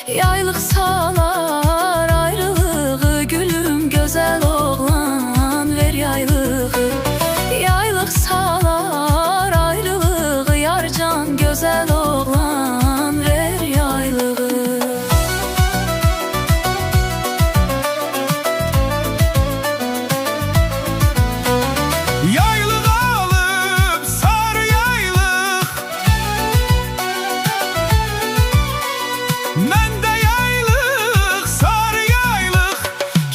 Yaylıq salar ayrılığı, gülüm gözəl oğlan ver yaylığı. Yaylıq salar ayrılığı, yarcan gözəl oğlan ver yaylığı. Yaylıq alıb sarı yaylıq, məndə yaylıq sarı yaylıq.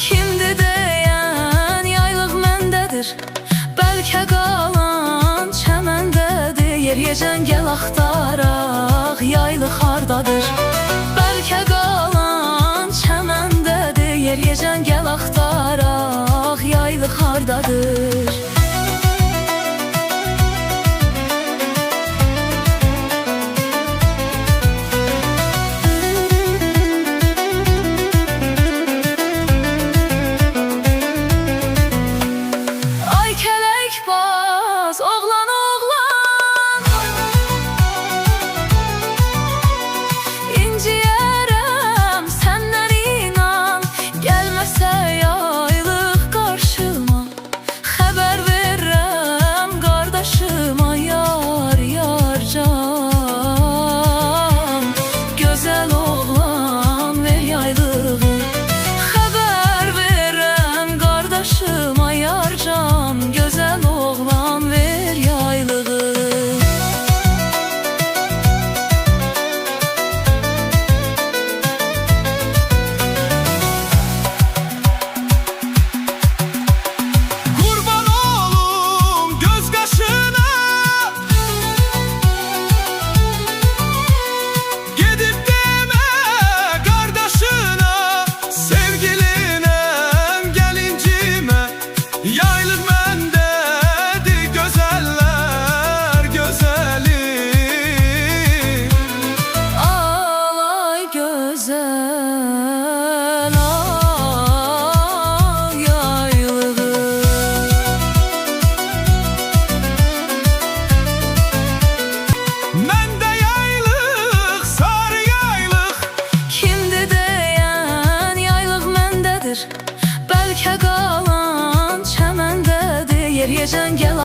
Kimdir deyən yaylıq məndədir, bəlkə qalan çəməndədir. Yer yecən gəl axtaraq yaylıq